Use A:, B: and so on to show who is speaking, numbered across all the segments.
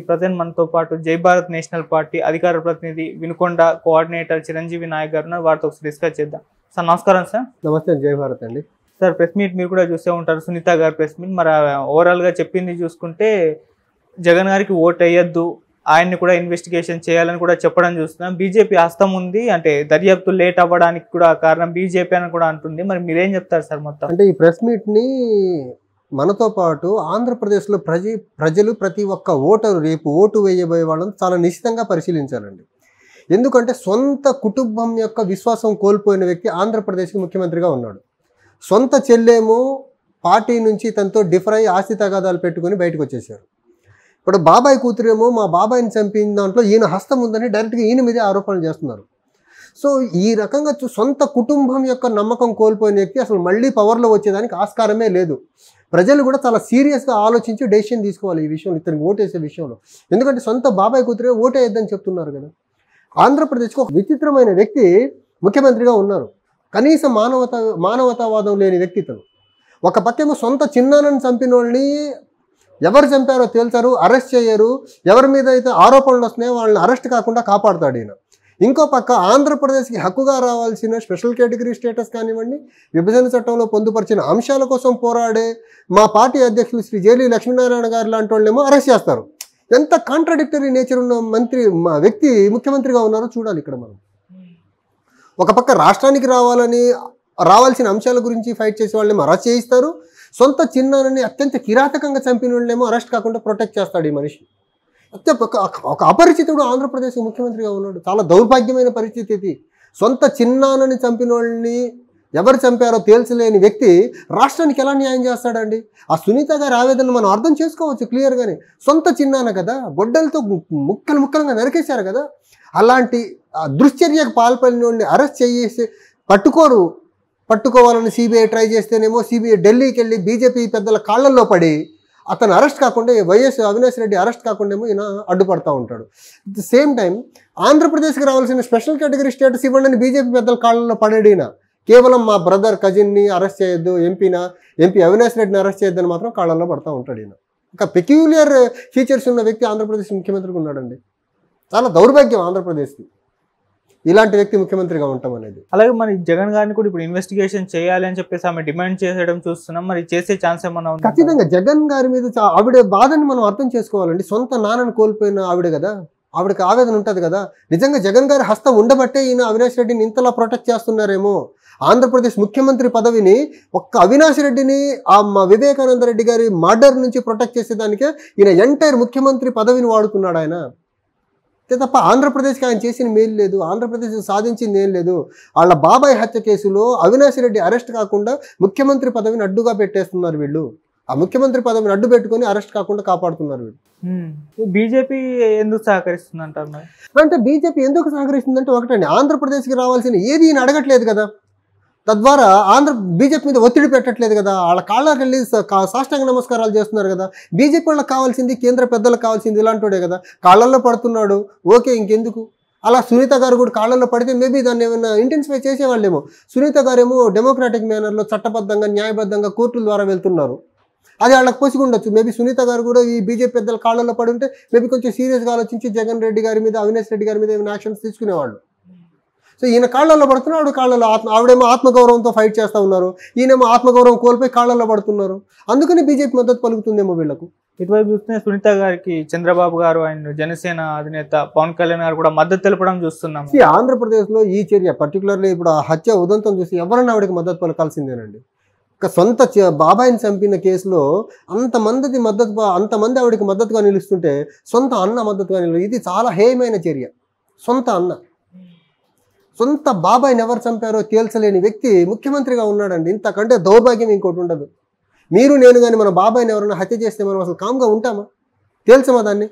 A: Present మనతో పాటు జై భారత్ నేషనల్ పార్టీ అధికార ప్రతినిధి వినుకొండ కోఆర్డినేటర్ చిరంజీవి నాయక్ గారు వారితో డిస్కస్ చేద్దాం. సార్ నమస్కారం. సార్
B: నమస్తే. జై భారత్ అండి.
A: సార్ ప్రెస్ మీట్ మీరు కూడా చూసే ఉంటారు, సునీత గారు ప్రెస్ మీట్. మరి ఓవరాల్గా చెప్పింది చూసుకుంటే జగన్ గారికి ఓట్ వేయొద్దు, ఆయన్ని కూడా ఇన్వెస్టిగేషన్ చేయాలని కూడా చెప్పడం చూస్తున్నాం. బీజేపీ హస్తం ఉంది, అంటే దర్యాప్తు లేట్ అవ్వడానికి కూడా కారణం బీజేపీ అని కూడా అంటుంది. మరి మీరేం చెప్తారు సార్ మొత్తం?
B: అంటే ఈ ప్రెస్ మీట్ని మనతో పాటు ఆంధ్రప్రదేశ్లో ప్రజలు ప్రతి ఒక్క ఓటరు రేపు ఓటు వేయబోయే వాళ్ళని చాలా నిశ్చితంగా పరిశీలించాలండి. ఎందుకంటే సొంత కుటుంబం యొక్క విశ్వాసం కోల్పోయిన వ్యక్తి ఆంధ్రప్రదేశ్కి ముఖ్యమంత్రిగా ఉన్నాడు. సొంత చెల్లేమో పార్టీ నుంచి తనతో డిఫర్ అయ్యి ఆస్తి తగాదాలు పెట్టుకుని బయటకు వచ్చేసారు. ఇప్పుడు బాబాయ్ కూతురేమో మా బాబాయిని చంపిన దాంట్లో ఈయన హస్తం ఉందని డైరెక్ట్గా ఈయన మీదే ఆరోపణలు చేస్తున్నారు. సో ఈ రకంగా సొంత కుటుంబం యొక్క నమ్మకం కోల్పోయిన వ్యక్తి అసలు మళ్ళీ పవర్లో వచ్చేదానికి ఆస్కారమే లేదు. ప్రజలు కూడా చాలా సీరియస్గా ఆలోచించి డెసిషన్ తీసుకోవాలి ఈ విషయంలో, ఇతనికి ఓటేసే విషయంలో. ఎందుకంటే సొంత బాబాయ్ కూతురే ఓటేయద్దని చెప్తున్నారు కదా. ఆంధ్రప్రదేశ్కి ఒక విచిత్రమైన వ్యక్తి ముఖ్యమంత్రిగా ఉన్నారు. కనీస మానవతావాదం లేని వ్యక్తిత్వం. ఒక పక్కేమో సొంత చిన్నాన్నని చంపిన వాళ్ళని ఎవరు చంపారో తేల్చారు, అరెస్ట్ చేయరు. ఎవరి మీద అయితే ఆరోపణలు వస్తున్నాయో వాళ్ళని అరెస్ట్ కాకుండా కాపాడుతాడు ఈయన. ఇంకో పక్క ఆంధ్రప్రదేశ్కి హక్కుగా రావాల్సిన స్పెషల్ కేటగిరీ స్టేటస్ కానివ్వండి, విభజన చట్టంలో పొందుపరిచిన అంశాల కోసం పోరాడే మా పార్టీ అధ్యక్షులు శ్రీ జేలీ లక్ష్మీనారాయణ గారు లాంటి వాళ్ళేమో అరెస్ట్ చేస్తారు. ఎంత కాంట్రాడిక్టరీ నేచర్ ఉన్న వ్యక్తి ముఖ్యమంత్రిగా ఉన్నారో చూడాలి ఇక్కడ మనం. ఒక పక్క రాష్ట్రానికి రావాల్సిన అంశాల గురించి ఫైట్ చేసే వాళ్ళేమో అరెస్ట్ చేయిస్తారు, సొంత చిన్నానని అత్యంత కిరాతకంగా చంపిన వాళ్ళేమో అరెస్ట్ కాకుండా ప్రొటెక్ట్ చేస్తాడు ఈ మనిషి. ఒక అపరిచితుడు ఆంధ్రప్రదేశ్ ముఖ్యమంత్రిగా ఉన్నాడు. చాలా దౌర్భాగ్యమైన పరిస్థితి ఇది. సొంత చిన్నానని చంపిన వాళ్ళని ఎవరు చంపారో తేల్చలేని వ్యక్తి రాష్ట్రానికి ఎలా న్యాయం చేస్తాడండి? ఆ సునీత గారి ఆవేదన మనం అర్థం చేసుకోవచ్చు క్లియర్గానే. సొంత చిన్నాన కదా, గొడ్డలతో ముక్కలుగా నరికేశారు కదా. అలాంటి దుశ్చర్యకు పాల్పడిన వాడిని అరెస్ట్ చేసి పట్టుకోవాలని సిబిఐ ట్రై చేస్తేనేమో సిబిఐ ఢిల్లీకి వెళ్ళి బీజేపీ పెద్దల కాళ్ళల్లో పడి అతను అరెస్ట్ కాకుండా వైఎస్ అవినాష్ రెడ్డి అరెస్ట్ కాకుండా ఏమో ఈయన అడ్డుపడతా ఉంటాడు. అట్ ద సేమ్ టైం ఆంధ్రప్రదేశ్కి రావాల్సిన స్పెషల్ కేటగిరీ స్టేటస్ ఇవ్వండి బీజేపీ పెద్దల కాళ్ళల్లో పడేడిన కేవలం మా బ్రదర్ కజిన్ని అరెస్ట్ చేయొద్దు, ఎంపీ అవినాష్ రెడ్డిని అరెస్ట్ చేయొద్దని మాత్రం కాళ్ళల్లో పడతా ఉంటాడు ఈయన. ఒక పెక్యూలియర్ ఫీచర్స్ ఉన్న వ్యక్తి ఆంధ్రప్రదేశ్ ముఖ్యమంత్రిగా ఉన్నాడండి. చాలా దౌర్భాగ్యం ఆంధ్రప్రదేశ్కి ఇలాంటి వ్యక్తి ముఖ్యమంత్రిగా ఉంటాం అనేది.
A: అలాగే మరి జగన్ గారిని కూడా ఇప్పుడు ఇన్వెస్టిగేషన్ చేయాలి అని చెప్పేసి ఆమె డిమాండ్ చేసేయడం చూస్తున్నాం. మరి చేసే ఛాన్స్ ఏమన్నా ఉంది?
B: ఖచ్చితంగా జగన్ గారి మీద ఆవిడ బాధని మనం అర్థం చేసుకోవాలండి. సొంత నాన్నని కోల్పోయిన ఆవిడ కదా, ఆవిడకి ఆవేదన ఉంటుంది కదా. నిజంగా జగన్ గారి హస్తం ఉండబట్టే ఈయన అవినాష్ రెడ్డిని ఇంతలా ప్రొటెక్ట్ చేస్తున్నారేమో. ఆంధ్రప్రదేశ్ ముఖ్యమంత్రి పదవిని ఒక్క అవినాష్ రెడ్డిని వివేకానంద రెడ్డి గారి మర్డర్ నుంచి ప్రొటెక్ట్ చేసేదానికే ఈయన ఎంటైర్ ముఖ్యమంత్రి పదవిని వాడుతున్నాడు ఆయన. తప్ప ఆంధ్రప్రదేశ్కి ఆయన చేసిన మేలు లేదు, ఆంధ్రప్రదేశ్ సాధించింది ఏం లేదు. వాళ్ళ బాబాయ్ హత్య కేసులో అవినాష్ రెడ్డి అరెస్ట్ కాకుండా ముఖ్యమంత్రి పదవిని అడ్డుగా పెట్టేస్తున్నారు వీళ్ళు. ఆ ముఖ్యమంత్రి పదవిని అడ్డు పెట్టుకుని అరెస్ట్ కాకుండా కాపాడుతున్నారు వీళ్ళు.
A: బీజేపీ ఎందుకు సహకరిస్తుంది అంటారు?
B: అంటే బీజేపీ ఎందుకు సహకరిస్తుందంటే ఒకటండి, ఆంధ్రప్రదేశ్కి రావాల్సిన ఏది ఈయన అడగట్లేదు కదా. తద్వారా బీజేపీ మీద ఒత్తిడి పెట్టట్లేదు కదా. వాళ్ళ కాళ్ళకి వెళ్ళి సాష్టాంగ నమస్కారాలు చేస్తున్నారు కదా. బీజేపీ వాళ్ళకి కావాల్సింది, కేంద్ర పెద్దలకు కావాల్సింది ఇలాంటివాడే కదా. కాళ్ళల్లో పడుతున్నాడు, ఓకే ఇంకెందుకు. అలా సునీత గారు కూడా కాళ్ళల్లో పడితే మేబీ దాన్ని ఏమైనా ఇంటెన్సిఫై చేసేవాళ్ళేమో. సునీత గారేమో డెమోక్రాటిక్ మేనర్లో చట్టబద్ధంగా న్యాయబద్ధంగా కోర్టుల ద్వారా వెళ్తున్నారు, అది వాళ్ళకి పోసికుండొచ్చు. మేబీ సునీత గారు కూడా ఈ బీజేపీ పెద్దల కాళ్ళల్లో పడి ఉంటే మేబీ కొంచెం సీరియస్గా ఆలోచించి జగన్ రెడ్డి గారి మీద, అవినాష్ రెడ్డి గారి మీద ఏమైనా యాక్షన్స్ తీసుకునేవాళ్ళు. సో ఈయన కాళ్ళల్లో పడుతున్నాడు, ఆవిడేమో ఆత్మగౌరవంతో ఫైట్ చేస్తూ ఉన్నారు, ఈయనేమో ఆత్మగౌరవం కోల్పోయి కాళ్ళల్లో పడుతున్నారు. అందుకని బీజేపీ మద్దతు పలుకుతుందేమో వీళ్ళకు.
A: ఇటువైపు చూస్తే సునీత గారికి చంద్రబాబు గారు అండ్ జనసేన అధినేత పవన్ కళ్యాణ్ గారు కూడా మద్దతు తెలపడం చూస్తున్నాం.
B: ఆంధ్రప్రదేశ్లో ఈ చర్య పర్టికులర్లీ ఇప్పుడు ఆ హత్య ఉదంతం చూసి ఎవరన్నా ఆవిడకి మద్దతు పలకాల్సిందేనండి. ఒక సొంత బాబాయిని చంపిన కేసులో అంతమంది ఆవిడకి మద్దతుగా నిలుస్తుంటే సొంత అన్న మద్దతుగా ఇది చాలా హేయమైన చర్య. సొంత బాబాయిని ఎవరు చంపారో తేల్చలేని వ్యక్తి ముఖ్యమంత్రిగా ఉన్నాడండి. ఇంతకంటే దౌర్భాగ్యం ఇంకోటి ఉండదు. మీరు నేను కానీ మన బాబాయిని ఎవరైనా హత్య చేస్తే మనం అసలు కామ్గా ఉంటామా? తేల్చమా? దాన్ని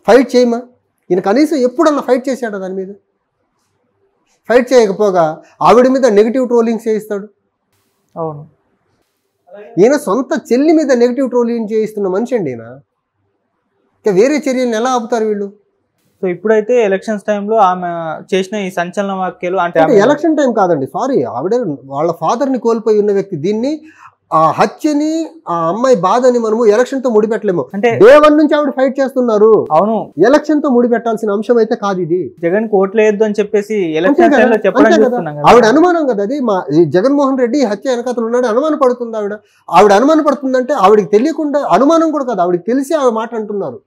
B: ఫైట్ చేయమా? ఈయన కనీసం ఎప్పుడన్నా ఫైట్ చేశాడా? దాని మీద ఫైట్ చేయకపోగా ఆవిడ మీద నెగిటివ్ ట్రోలింగ్ చేయిస్తాడు.
A: అవును,
B: ఈయన సొంత చెల్లి మీద నెగిటివ్ ట్రోలింగ్ చేయిస్తున్న మనిషి అండి ఈయన. ఇంకా వేరే చర్యలను ఎలా ఆపుతారు వీళ్ళు?
A: సో ఇప్పుడైతే ఎలక్షన్స్ టైంలో ఆమె చేసిన ఈ సంచలన వ్యాఖ్యలు అంటే
B: ఎలక్షన్ టైం కాదండి, సారీ, ఆవిడ వాళ్ళ ఫాదర్ని కోల్పోయి ఉన్న వ్యక్తి. దీన్ని ఆ హత్యని ఆ అమ్మాయి బాధని మనము ఎలక్షన్ తో ముడిపెట్టలేము.
A: అంటే
B: డే 1 నుంచి ఆవిడ ఫైట్ చేస్తున్నారు.
A: అవును,
B: ఎలక్షన్ తో ముడిపెట్టాల్సిన అంశం అయితే కాదు ఇది.
A: జగన్ కి ఓట్లేయొద్దు అని చెప్పేసి ఎలక్షన్ టైంలో చెప్పడం చూస్తున్నాం కదా.
B: ఆవిడ అనుమానం కదా అది. ఈ జగన్మోహన్ రెడ్డి హత్య వెనకాతలు ఉన్నాడు అనుమాన పడుతుంది ఆవిడ అనుమాన పడుతుందంటే ఆవిడకి తెలియకుండా, అనుమానం కూడా కాదు, ఆవిడకి తెలిసి ఆవిడ మాట అంటున్నారు.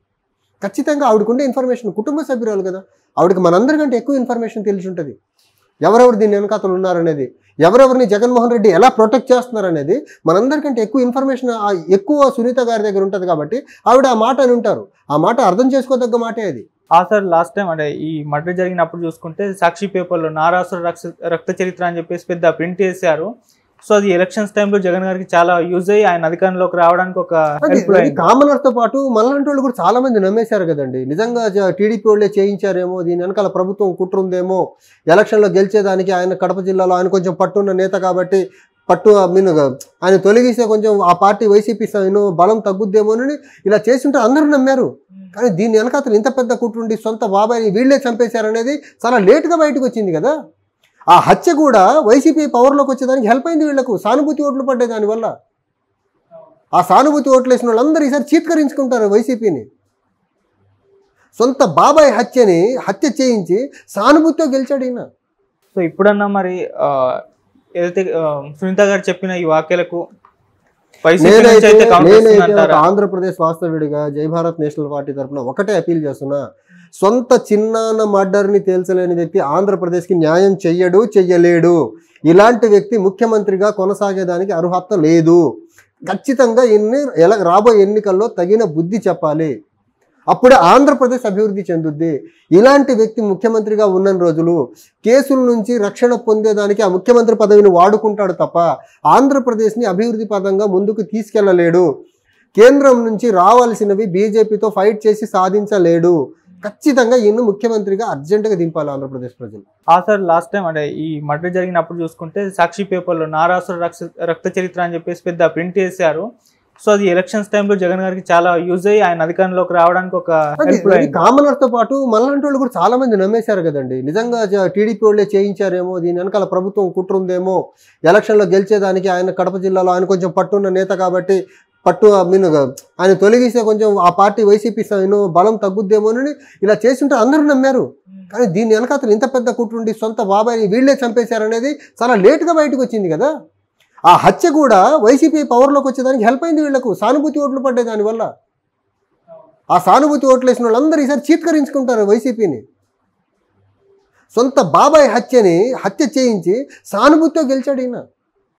B: ఖచ్చితంగా ఆవిడకుండే ఇన్ఫర్మేషన్, కుటుంబ సభ్యురాలు కదా, ఆవిడకి మనందరికంటే ఎక్కువ ఇన్ఫర్మేషన్ తెలిసి ఉంటుంది. ఎవరెవరు దీని వెనకాతలు ఉన్నారనేది, ఎవరెవరిని జగన్మోహన్ రెడ్డి ఎలా ప్రొటెక్ట్ చేస్తున్నారనేది మనందరికంటే ఎక్కువ ఇన్ఫర్మేషన్ ఎక్కువ సునీత గారి దగ్గర ఉంటుంది కాబట్టి ఆవిడ ఆ మాట అని ఉంటారు. ఆ మాట అర్థం చేసుకోదగ్గ మాటే అది.
A: సార్ లాస్ట్ టైం అంటే ఈ మర్డర్ జరిగినప్పుడు చూసుకుంటే సాక్షి పేపర్లో నారాసుర రక్త చరిత్ర అని చెప్పేసి పెద్ద ప్రింట్ చేశారు. సో అది ఎలక్షన్స్ టైంలో జగన్ గారికి చాలా యూజ్ అయ్యి ఆయన అధికారంలోకి రావడానికి ఒక
B: కామనర్ తో పాటు మనలాంటి వాళ్ళు కూడా చాలా మంది నమ్మేశారు కదండి. నిజంగా టీడీపీ వాళ్ళే చేయించారేమో, దీని వెనకాల ప్రభుత్వం కుట్ర ఉందేమో, ఎలక్షన్లో గెలిచేదానికి ఆయన కడప జిల్లాలో ఆయన కొంచెం పట్టున్న నేత కాబట్టి ఆయన తొలగిస్తే కొంచెం ఆ పార్టీ వైసీపీ బలం తగ్గుద్దేమోనని ఇలా చేస్తుంటే అందరూ నమ్మారు. కానీ దీని వెనకాతలు ఇంత పెద్ద కుట్రుండి సొంత బాబాయిని వీళ్ళే చంపేశారనేది చాలా లేటుగా బయటకు వచ్చింది కదా. ఆ హత్య కూడా వైసీపీ పవర్లోకి వచ్చేదానికి హెల్ప్ అయింది. వీళ్లకు సానుభూతి ఓట్లు పడ్డాయి దానివల్ల. ఆ సానుభూతి ఓట్లు వేసిన వాళ్ళందరూ ఈసారి చీత్కరించుకుంటారు వైసీపీని. సొంత బాబాయ్ హత్య చేయించి సానుభూతితో గెలిచాడు ఈయన.
A: సో ఇప్పుడన్నా మరి ఏదైతే సునీత గారు చెప్పిన ఈ వాక్యాలకు
B: ఆంధ్రప్రదేశ్ వాస్తవ్యుడిగా జై భారత్ నేషనల్ పార్టీ తరఫున ఒకటే అపీల్ చేస్తున్నా, సొంత చిన్నాన్న మర్డర్ని తేల్చలేని వ్యక్తి ఆంధ్రప్రదేశ్కి న్యాయం చెయ్యలేడు. ఇలాంటి వ్యక్తి ముఖ్యమంత్రిగా కొనసాగేదానికి అర్హత లేదు. ఖచ్చితంగా రాబోయే ఎన్నికల్లో తగిన బుద్ధి చెప్పాలి. అప్పుడే ఆంధ్రప్రదేశ్ అభివృద్ధి చెందుద్ది. ఇలాంటి వ్యక్తి ముఖ్యమంత్రిగా ఉన్న రోజులు కేసుల నుంచి రక్షణ పొందేదానికి ఆ ముఖ్యమంత్రి పదవిని వాడుకుంటాడు తప్ప ఆంధ్రప్రదేశ్ని అభివృద్ధి పదంగా ముందుకు తీసుకెళ్లలేడు. కేంద్రం నుంచి రావాల్సినవి బీజేపీతో ఫైట్ చేసి సాధించలేడు. ఖచ్చితంగా ఈయన ముఖ్యమంత్రిగా అర్జెంటుగా దింపాలి ఆంధ్రప్రదేశ్ ప్రజలు.
A: సార్ లాస్ట్ టైం అంటే ఈ మర్డర్ జరిగినప్పుడు చూసుకుంటే సాక్షి పేపర్లో నారాసుర రక్త చరిత్ర అని చెప్పేసి పెద్ద ప్రింట్ చేశారు. సో అది ఎలక్షన్స్ టైంలో జగన్ గారికి చాలా యూజ్ అయ్యి ఆయన అధికారంలోకి రావడానికి ఒక
B: కామనర్ తో పాటు మనలాంటి వాళ్ళు కూడా చాలా మంది నమ్మేశారు కదండి. నిజంగా టీడీపీ వాళ్ళే చేయించారేమో, దీని వెనకాల ప్రభుత్వం కుట్ర ఉందేమో, ఎలక్షన్లో గెలిచేదానికి ఆయన కడప జిల్లాలో ఆయన కొంచెం పట్టున్న నేత కాబట్టి ఆయన తొలగిస్తే కొంచెం ఆ పార్టీ వైసీపీ బలం తగ్గుద్దేమోనని ఇలా చేస్తుంటే అందరూ నమ్మారు. కానీ దీని వెనకాతలు ఇంత పెద్ద కుట్రుండి సొంత బాబాయిని వీళ్ళే చంపేశారనేది చాలా లేటుగా బయటకు వచ్చింది కదా. ఆ హత్య కూడా వైసీపీ పవర్లోకి వచ్చేదానికి హెల్ప్ అయింది. వీళ్లకు సానుభూతి ఓట్లు పడ్డాయి దానివల్ల. ఆ సానుభూతి ఓట్లు వేసిన వాళ్ళందరూ ఈసారి చీత్కరించుకుంటారు వైసీపీని. సొంత బాబాయ్ హత్య చేయించి సానుభూతితో గెలిచాడు ఈయన.